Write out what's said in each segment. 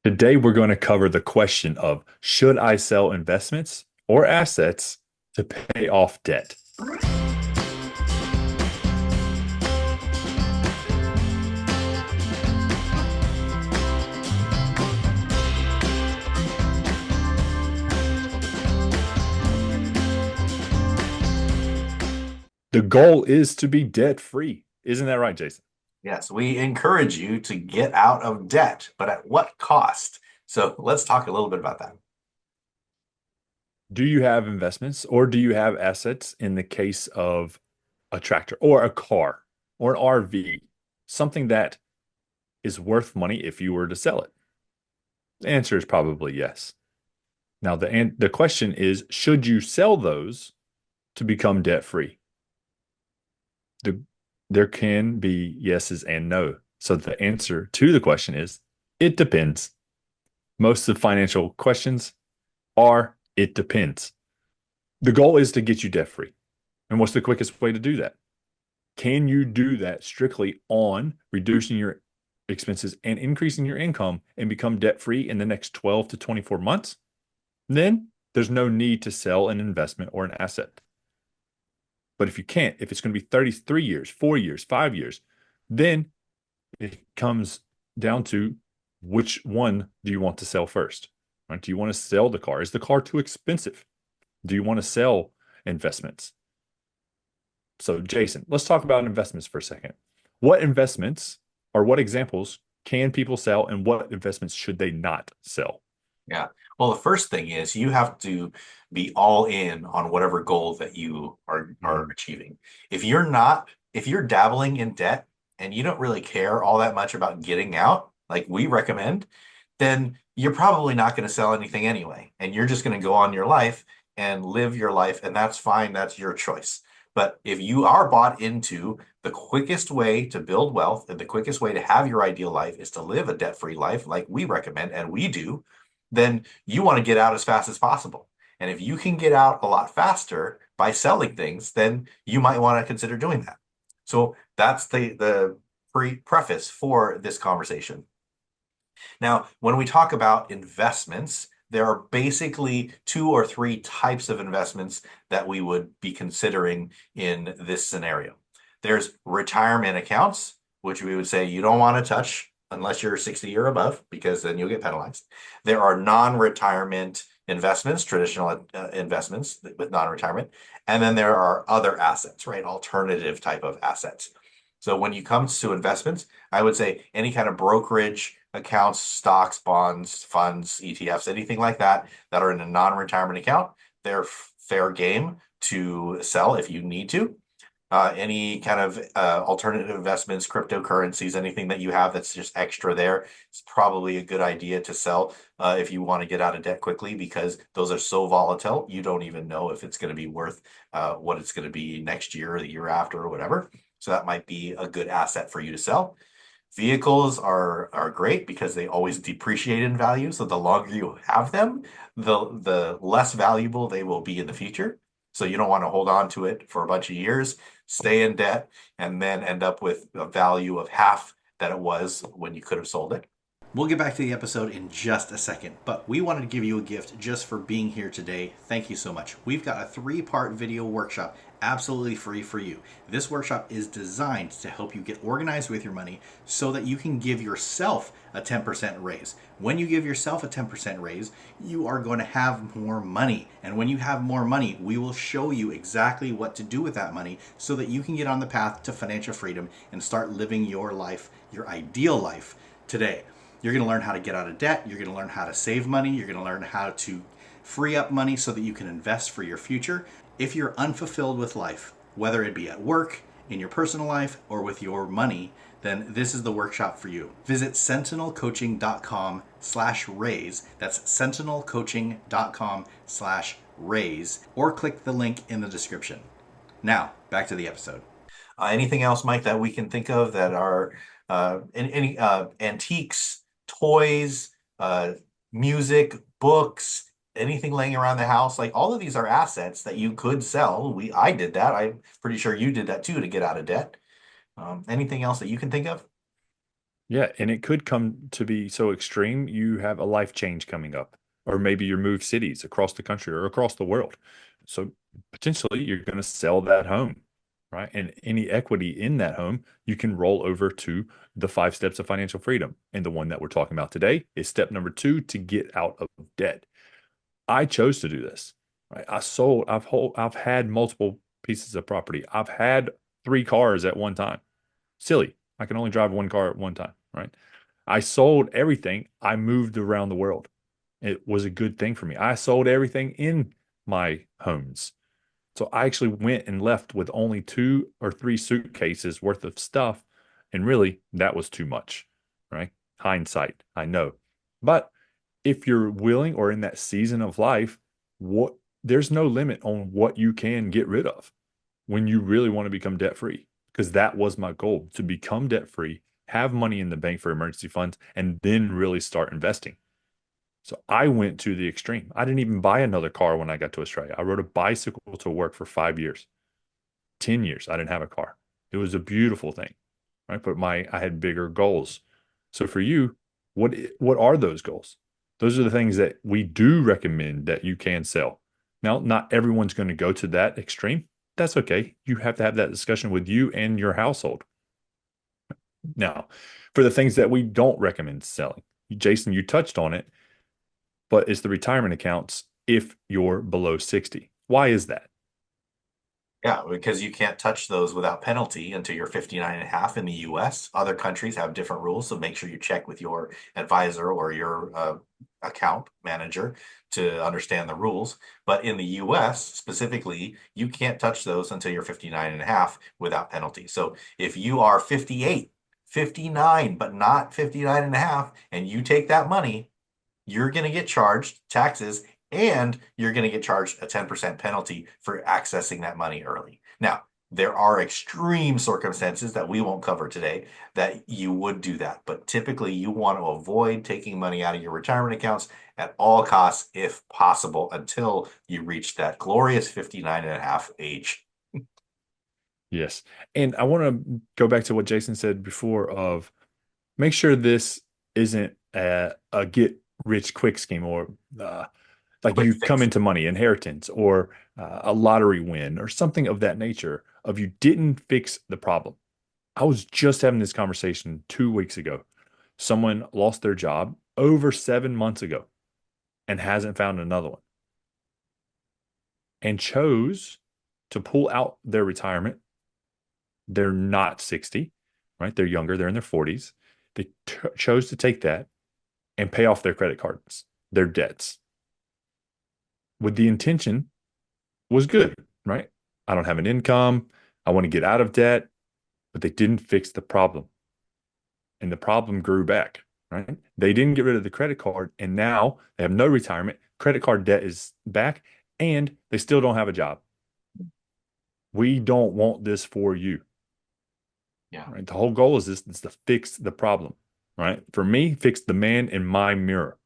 Today, we're going to cover the question of should I sell investments or assets to pay off debt? The goal is to be debt free. Isn't that right, Jason? Yes, we encourage you to get out of debt, but at what cost? So let's talk a little bit about that. Do you have investments or do you have assets in the case of a tractor or a car or an RV, something that is worth money if you were to sell it? The answer is probably yes. Now, the question is, should you sell those to become debt free? the there can be yeses and no. So the answer to the question is it depends. Most of the financial questions are it depends. The goal is to get you debt free. And what's the quickest way to do that? Can you do that strictly on reducing your expenses and increasing your income and become debt free in the next 12 to 24 months? Then there's no need to sell an investment or an asset. But if you can't, if it's going to be 33 years, 4 years, 5 years, then it comes down to which one do you want to sell first? Right? Do you want to sell the car? Is the car too expensive? Do you want to sell investments? So, Jason, let's talk about investments for a second. What investments or what examples can people sell and what investments should they not sell? Yeah. Well, the first thing is you have to be all in on whatever goal that you are Mm. achieving. If you're dabbling in debt and you don't really care all that much about getting out, like we recommend, then you're probably not going to sell anything anyway. And you're just going to go on your life and live your life, and that's fine. That's your choice. But if you are bought into the quickest way to build wealth and the quickest way to have your ideal life is to live a debt-free life, like we recommend and we do, then you want to get out as fast as possible. And if you can get out a lot faster by selling things, then you might want to consider doing that. So that's the preface for this conversation. Now, when we talk about investments, there are basically two or three types of investments that we would be considering in this scenario. There's retirement accounts, which we would say you don't want to touch unless you're 60 or above, because then you'll get penalized. There are non-retirement investments, traditional investments with non-retirement. And then there are other assets, right? Alternative type of assets. So when you come to investments, I would say any kind of brokerage accounts, stocks, bonds, funds, ETFs, anything like that that are in a non-retirement account, they're fair game to sell if you need to. Any kind of alternative investments, cryptocurrencies, anything that you have that's just extra there, it's probably a good idea to sell if you want to get out of debt quickly because those are so volatile. You don't even know if it's going to be worth what it's going to be next year or the year after or whatever. So that might be a good asset for you to sell. Vehicles are great because they always depreciate in value. So the longer you have them, the less valuable they will be in the future. So you don't want to hold on to it for a bunch of years, stay in debt, and then end up with a value of half that it was when you could have sold it. We'll get back to the episode in just a second, but we wanted to give you a gift just for being here today. Thank you so much. We've got a 3-part video workshop absolutely free for you. This workshop is designed to help you get organized with your money so that you can give yourself a 10% raise. When you give yourself a 10% raise, you are going to have more money. And when you have more money, we will show you exactly what to do with that money so that you can get on the path to financial freedom and start living your life, your ideal life today. You're going to learn how to get out of debt. You're going to learn how to save money. You're going to learn how to free up money so that you can invest for your future. If you're unfulfilled with life, whether it be at work, in your personal life, or with your money, then this is the workshop for you. Visit sentinelcoaching.com/raise. That's sentinelcoaching.com/raise, or click the link in the description. Now, back to the episode. Anything else, Mike, that we can think of that are any antiques, toys, music, books, anything laying around the house? Like all of these are assets that you could sell. I did that. I'm pretty sure you did that too to get out of debt. Anything else that you can think of? Yeah, and it could come to be so extreme. You have a life change coming up, or maybe you move cities across the country or across the world. So potentially you're going to sell that home, right? And any equity in that home, you can roll over to the 5 steps of financial freedom. And the one that we're talking about today is step number 2 to get out of debt. I chose to do this, right? I've had multiple pieces of property. I've had 3 cars at one time. Silly. I can only drive one car at one time, right? I sold everything. I moved around the world. It was a good thing for me. I sold everything in my homes. So I actually went and left with only 2 or 3 suitcases worth of stuff. And really, that was too much, right? Hindsight, I know. But if you're willing or in that season of life, what there's no limit on what you can get rid of when you really want to become debt free. Because that was my goal to become debt free, have money in the bank for emergency funds, and then really start investing. So I went to the extreme. I didn't even buy another car when I got to Australia. I rode a bicycle to work for 5 years, 10 years. I didn't have a car. It was a beautiful thing, right? But I had bigger goals. So for you, what are those goals? Those are the things that we do recommend that you can sell. Now, not everyone's going to go to that extreme. That's okay. You have to have that discussion with you and your household. Now, for the things that we don't recommend selling, Jason, you touched on it, but it's the retirement accounts if you're below 60. Why is that? Yeah, because you can't touch those without penalty until you're 59 and a half in the US. Other countries have different rules, so make sure you check with your advisor or your account manager to understand the rules. But in the US specifically, you can't touch those until you're 59 and a half without penalty. So if you are 58, 59, but not 59 and a half, and you take that money, you're going to get charged taxes and you're going to get charged a 10% penalty for accessing that money early. Now, there are extreme circumstances that we won't cover today that you would do that. But typically, you want to avoid taking money out of your retirement accounts at all costs, if possible, until you reach that glorious 59 and a half age. Yes. And I want to go back to what Jason said before of make sure this isn't a get rich quick scheme or like Quick you come fix. into money, inheritance, or a lottery win or something of that nature of you didn't fix the problem. I was just having this conversation 2 weeks ago. Someone lost their job over 7 months ago and hasn't found another one and chose to pull out their retirement. They're not 60, right? They're younger, they're in their 40s. They chose to take that and pay off their credit cards, their debts, with the intention was good, right? I don't have an income. I want to get out of debt, but they didn't fix the problem. And the problem grew back, right? They didn't get rid of the credit card. And now they have no retirement. Credit card debt is back and they still don't have a job. We don't want this for you, Yeah. right? The whole goal is this is to fix the problem, right? For me, fix the man in my mirror.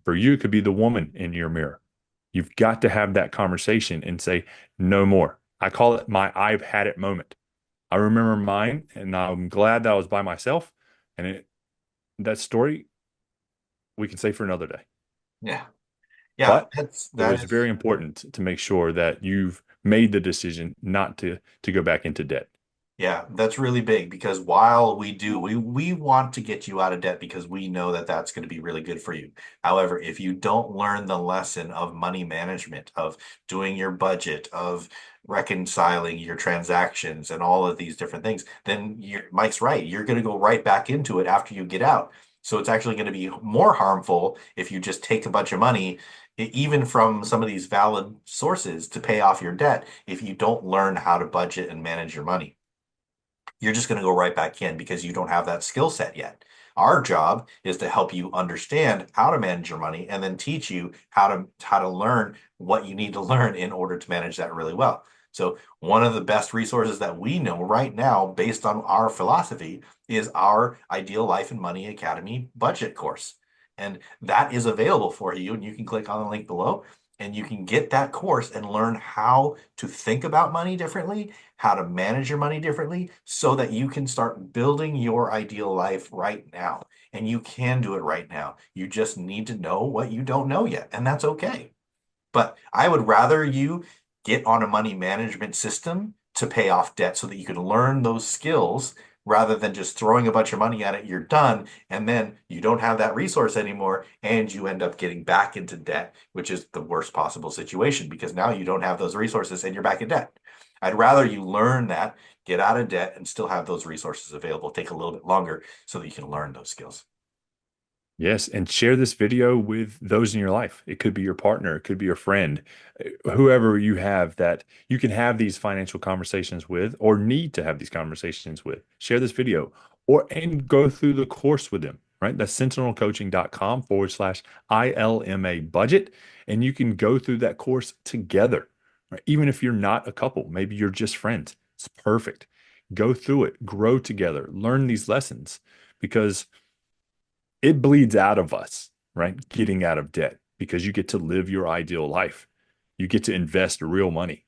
For you, it could be the woman in your mirror. You've got to have that conversation and say, no more. I call it my I've had it moment. I remember mine, and I'm glad that I was by myself. And that story we can say for another day. Yeah. Yeah. But it That was is. very important to make sure that you've made the decision not to go back into debt. Yeah, that's really big because while we want to get you out of debt because we know that that's going to be really good for you. However, if you don't learn the lesson of money management, of doing your budget, of reconciling your transactions and all of these different things, then Mike's right. You're going to go right back into it after you get out. So it's actually going to be more harmful if you just take a bunch of money, even from some of these valid sources to pay off your debt, if you don't learn how to budget and manage your money. You're just going to go right back in because you don't have that skill set yet. Our job is to help you understand how to manage your money and then teach you how to learn what you need to learn in order to manage that really well. So one of the best resources that we know right now, based on our philosophy, is our Ideal Life and Money Academy budget course. And that is available for you. And you can click on the link below And you can get that course and learn how to think about money differently, how to manage your money differently, so that you can start building your ideal life right now. And you can do it right now. You just need to know what you don't know yet, and that's okay. But I would rather you get on a money management system to pay off debt so that you can learn those skills rather than just throwing a bunch of money at it, you're done, and then you don't have that resource anymore, and you end up getting back into debt, which is the worst possible situation because now you don't have those resources and you're back in debt. I'd rather you learn that, get out of debt, and still have those resources available. Take a little bit longer so that you can learn those skills. Yes, and share this video with those in your life. It could be your partner, it could be your friend, whoever you have that you can have these financial conversations with or need to have these conversations with. Share this video or and go through the course with them, right? That's sentinelcoaching.com/ILMA budget. And you can go through that course together, right? Even if you're not a couple, maybe you're just friends. It's perfect. Go through it, grow together, learn these lessons because it bleeds out of us, right? Getting out of debt because you get to live your ideal life. You get to invest real money,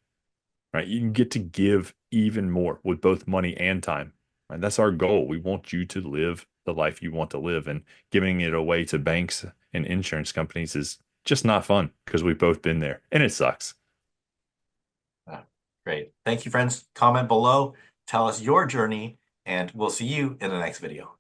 right? You get to give even more with both money and time. And that's our goal. We want you to live the life you want to live, and giving it away to banks and insurance companies is just not fun because we've both been there and it sucks. Great. Thank you, friends. Comment below, tell us your journey, and we'll see you in the next video.